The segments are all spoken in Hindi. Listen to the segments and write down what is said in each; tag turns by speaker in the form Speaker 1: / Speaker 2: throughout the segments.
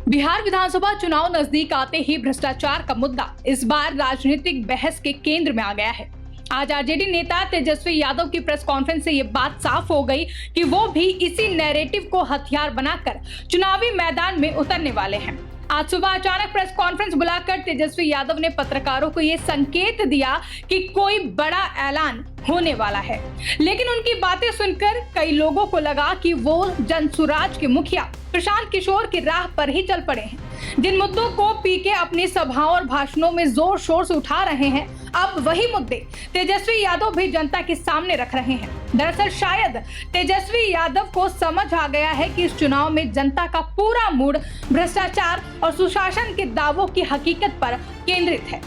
Speaker 1: बिहार विधानसभा चुनाव नजदीक आते ही भ्रष्टाचार का मुद्दा इस बार राजनीतिक बहस के केंद्र में आ गया है। आज आरजेडी नेता तेजस्वी यादव की प्रेस कॉन्फ्रेंस से ये बात साफ हो गई कि वो भी इसी नैरेटिव को हथियार बनाकर चुनावी मैदान में उतरने वाले हैं। आज सुबह अचानक प्रेस कॉन्फ्रेंस बुलाकर तेजस्वी यादव ने पत्रकारों को ये संकेत दिया कि कोई बड़ा ऐलान होने वाला है, लेकिन उनकी बातें सुनकर कई लोगों को लगा कि वो जनसुराज के मुखिया प्रशांत किशोर की राह पर ही चल पड़े हैं। जिन मुद्दों को पीके अपनी सभाओं और भाषणों में जोर शोर से उठा रहे हैं, अब वही मुद्दे तेजस्वी यादव भी जनता के सामने रख रहे हैं। दरअसल शायद तेजस्वी यादव को समझ आ गया है कि इस चुनाव में जनता का पूरा मूड भ्रष्टाचार और सुशासन के दावों की हकीकत पर केंद्रित है।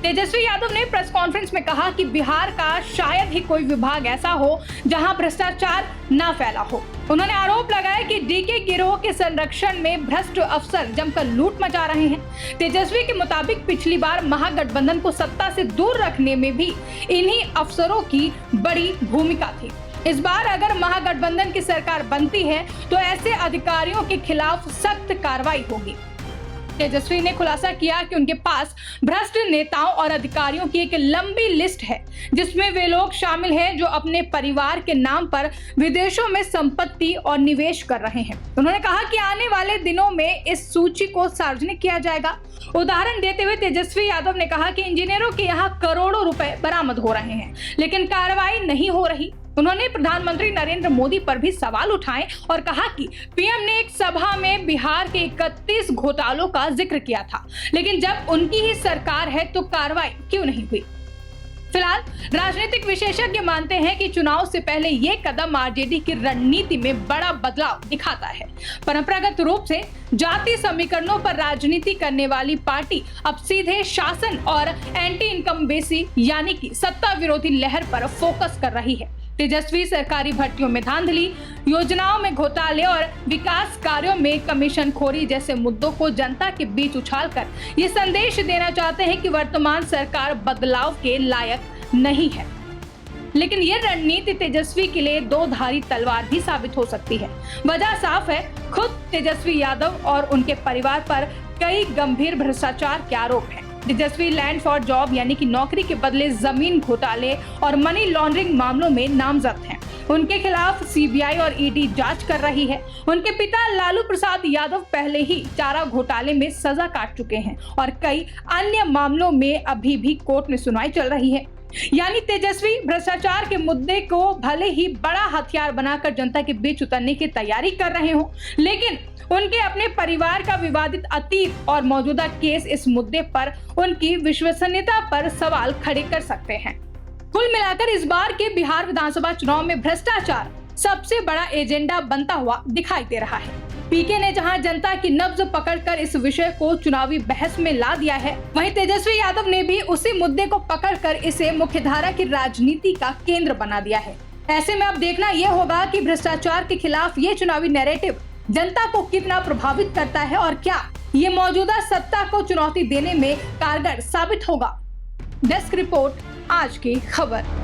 Speaker 1: तेजस्वी यादव ने प्रेस कॉन्फ्रेंस में कहा कि बिहार का शायद ही कोई विभाग ऐसा हो जहां भ्रष्टाचार ना फैला हो। उन्होंने आरोप लगाया कि डीके गिरोह के संरक्षण में भ्रष्ट अफसर जमकर लूट मचा रहे हैं। तेजस्वी के मुताबिक पिछली बार महागठबंधन को सत्ता से दूर रखने में भी इन्हीं अफसरों की बड़ी भूमिका थी। इस बार अगर महागठबंधन की सरकार बनती है तो ऐसे अधिकारियों के खिलाफ सख्त कार्रवाई होगी। तेजस्वी ने खुलासा किया कि उनके पास भ्रष्ट नेताओं और अधिकारियों की एक लंबी लिस्ट है, जिसमें वे लोग शामिल हैं जो अपने परिवार के नाम पर विदेशों में संपत्ति और निवेश कर रहे हैं। उन्होंने कहा कि आने वाले दिनों में इस सूची को सार्वजनिक किया जाएगा। उदाहरण देते हुए तेजस्वी यादव ने कहा कि इंजीनियरों के यहाँ करोड़ों रुपए बरामद हो रहे हैं, लेकिन कार्रवाई नहीं हो रही। उन्होंने प्रधानमंत्री नरेंद्र मोदी पर भी सवाल उठाए और कहा कि पीएम ने एक सभा में बिहार के 31 घोटालों का जिक्र किया था, लेकिन जब उनकी ही सरकार है तो कार्रवाई क्यों नहीं हुई। फिलहाल राजनीतिक विशेषज्ञ मानते हैं कि चुनाव से पहले ये कदम आरजेडी की रणनीति में बड़ा बदलाव दिखाता है। परंपरागत रूप से जाति समीकरणों पर राजनीति करने वाली पार्टी अब सीधे शासन और एंटी इनकम्बेंसी यानी कि सत्ता विरोधी लहर पर फोकस कर रही है। तेजस्वी सरकारी भर्तियों में धांधली, योजनाओं में घोटाले और विकास कार्यों में कमीशनखोरी जैसे मुद्दों को जनता के बीच उछालकर ये संदेश देना चाहते हैं कि वर्तमान सरकार बदलाव के लायक नहीं है। लेकिन ये रणनीति तेजस्वी के लिए दो धारी तलवार भी साबित हो सकती है। वजह साफ है, खुद तेजस्वी यादव और उनके परिवार पर कई गंभीर भ्रष्टाचार के आरोप हैं। तेजस्वी लैंड फॉर जॉब यानी कि नौकरी के बदले जमीन घोटाले और मनी लॉन्ड्रिंग मामलों में नामजद हैं। उनके खिलाफ सीबीआई और ईडी जांच कर रही है। उनके पिता लालू प्रसाद यादव पहले ही चारा घोटाले में सजा काट चुके हैं और कई अन्य मामलों में अभी भी कोर्ट में सुनवाई चल रही है। यानी तेजस्वी भ्रष्टाचार के मुद्दे को भले ही बड़ा हथियार बनाकर जनता के बीच उतरने की तैयारी कर रहे हो, लेकिन उनके अपने परिवार का विवादित अतीत और मौजूदा केस इस मुद्दे पर उनकी विश्वसनीयता पर सवाल खड़े कर सकते हैं। कुल मिलाकर इस बार के बिहार विधानसभा चुनाव में भ्रष्टाचार सबसे बड़ा एजेंडा बनता हुआ दिखाई दे रहा है। पीके ने जहां जनता की नब्ज पकड़कर इस विषय को चुनावी बहस में ला दिया है, वहीं तेजस्वी यादव ने भी उसी मुद्दे को पकड़कर इसे मुख्यधारा की राजनीति का केंद्र बना दिया है। ऐसे में अब देखना यह होगा कि भ्रष्टाचार के खिलाफ ये चुनावी नैरेटिव जनता को कितना प्रभावित करता है और क्या ये मौजूदा सत्ता को चुनौती देने में कारगर साबित होगा। डेस्क रिपोर्ट, आज की खबर।